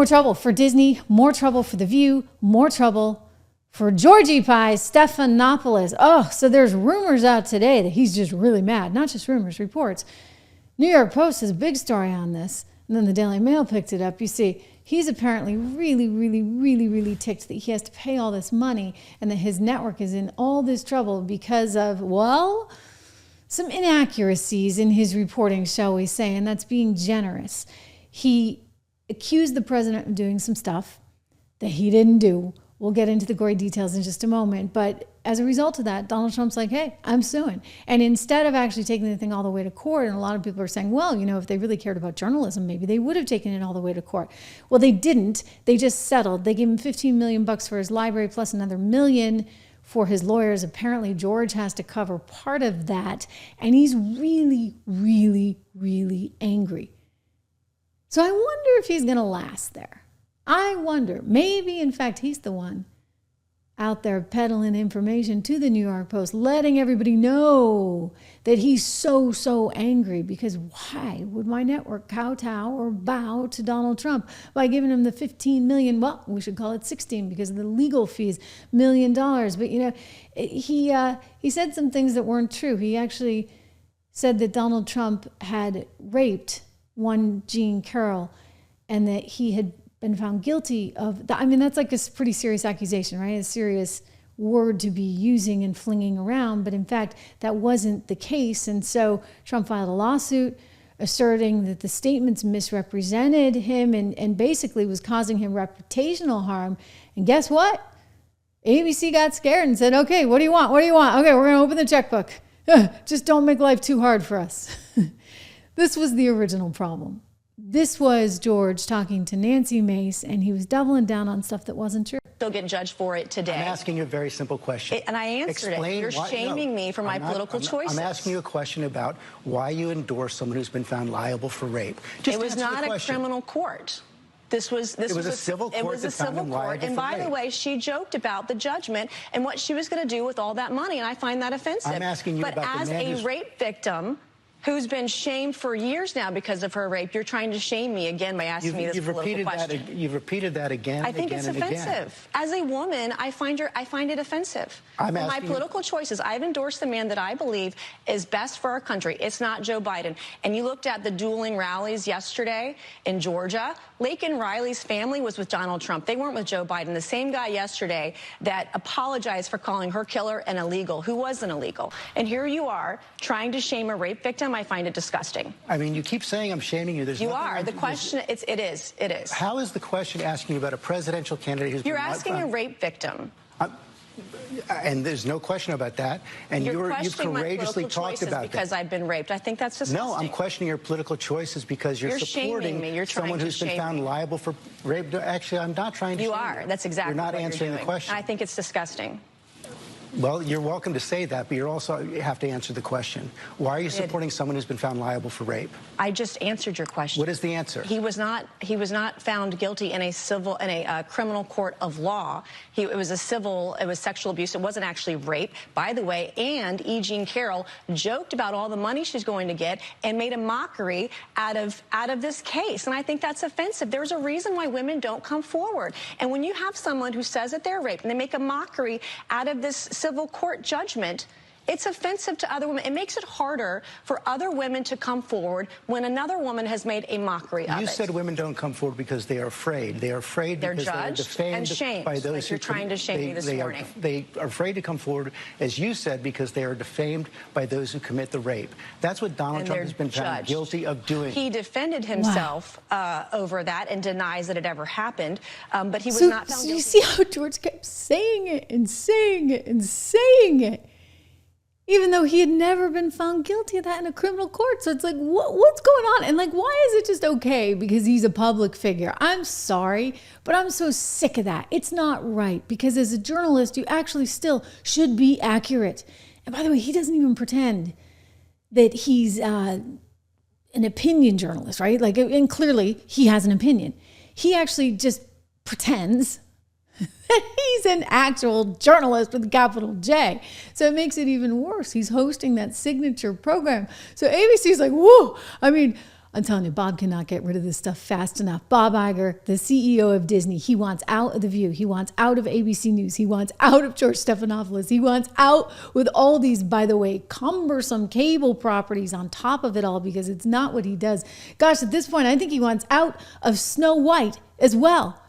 More trouble for Disney, more trouble for The View, more trouble for Georgie Pie Stephanopoulos. Oh, so there's rumors out today that he's just really mad. Not just rumors, reports. New York Post has a big story on this, and then the Daily Mail picked it up. You see, he's apparently really ticked that he has to pay all this money and that his network is in all this trouble because of, well, some inaccuracies in his reporting, shall we say, and that's being generous. He accused the president of doing some stuff that he didn't do. We'll get into the gory details in just a moment. But as a result of that, Donald Trump's like, hey, I'm suing. And instead of actually taking the thing all the way to court, and a lot of people are saying, well, you know, if they really cared about journalism, maybe they would have taken it all the way to court. Well, they didn't. They just settled. They gave him $15 million for his library plus another $1 million for his lawyers. Apparently, George has to cover part of that. And he's really angry. So I wonder if he's going to last there. I wonder. Maybe, in fact, he's the one out there peddling information to the New York Post, letting everybody know that he's so angry. Because why would my network kowtow or bow to Donald Trump by giving him the $15 million? Well, we should call it 16 because of the legal fees, $1 million. But, you know, he said some things that weren't true. He actually said that Donald Trump had raped one Jean Carroll and that he had been found guilty of that. I mean, that's like a pretty serious accusation, right? A serious word to be using and flinging around. But in fact, that wasn't the case. And so Trump filed a lawsuit asserting that the statements misrepresented him and basically was causing him reputational harm. And guess what? ABC got scared and said, okay, what do you want? What do you want? Okay, we're going to open the checkbook. Just don't make life too hard for us. This was the original problem. This was George talking to Nancy Mace, and he was doubling down on stuff that wasn't true. Still get judged for it today. I'm asking you a very simple question. And I answered it. You're shaming me for my political choices. I'm asking you a question about why you endorse someone who's been found liable for rape. It was not a criminal court. It was a civil court. It was a civil court. And by the way, she joked about the judgment and what she was going to do with all that money, and I find that offensive. I'm asking you about the man as a rape victim who's been shamed for years now because of her rape, you're trying to shame me again by asking me this political question. You've repeated that again. I think it's offensive. As a woman, I find it offensive. My political choices, I've endorsed the man that I believe is best for our country. It's not Joe Biden. And you looked at the dueling rallies yesterday in Georgia. Laken Riley's family was with Donald Trump. They weren't with Joe Biden. The same guy yesterday that apologized for calling her killer an illegal, who wasn't illegal. And here you are trying to shame a rape victim. I find it disgusting. I mean, you keep saying I'm shaming you. You are. The question, it is. How is the question asking you about a presidential candidate who's You're asking a rape victim. And there's no question about that. And you've courageously talked about that. Because I've been raped. I think that's disgusting. No, I'm questioning your political choices because you're supporting someone who's been found liable for rape. Actually, I'm not trying to shame you. You are. That's exactly what you're doing. You're not answering the question. I think it's disgusting. Well, you're welcome to say that, but you have to answer the question. Why are you supporting someone who's been found liable for rape? I just answered your question. What is the answer? He was not found guilty in a criminal court of law. It was sexual abuse. It wasn't actually rape, by the way. And E. Jean Carroll joked about all the money she's going to get and made a mockery out of this case. And I think that's offensive. There's a reason why women don't come forward. And when you have someone who says that they're raped and they make a mockery out of this civil court judgment, it's offensive to other women. It makes it harder for other women to come forward when another woman has made a mockery of it. You said women don't come forward because they are afraid. They are afraid because they are defamed and shamed by those like you're trying to shame me this morning. They are afraid to come forward, as you said, because they are defamed by those who commit the rape. That's what Donald Trump has been found guilty of doing. He defended himself over that and denies that it ever happened, but he was not found guilty. So you see how George kept saying it and saying it and saying it, even though he had never been found guilty of that in a criminal court. So it's like, what's going on? And like, why is it just okay because he's a public figure? I'm sorry, but I'm so sick of that. It's not right, because as a journalist, you actually still should be accurate. And by the way, he doesn't even pretend that he's an opinion journalist, right? Like, and clearly he has an opinion. He actually just pretends that he's an actual journalist with a capital J. So it makes it even worse. He's hosting that signature program. So ABC's like, whoa. I mean, I'm telling you, Bob cannot get rid of this stuff fast enough. Bob Iger, the CEO of Disney, he wants out of The View. He wants out of ABC News. He wants out of George Stephanopoulos. He wants out with all these, by the way, cumbersome cable properties on top of it all, because it's not what he does. Gosh, at this point, I think he wants out of Snow White as well.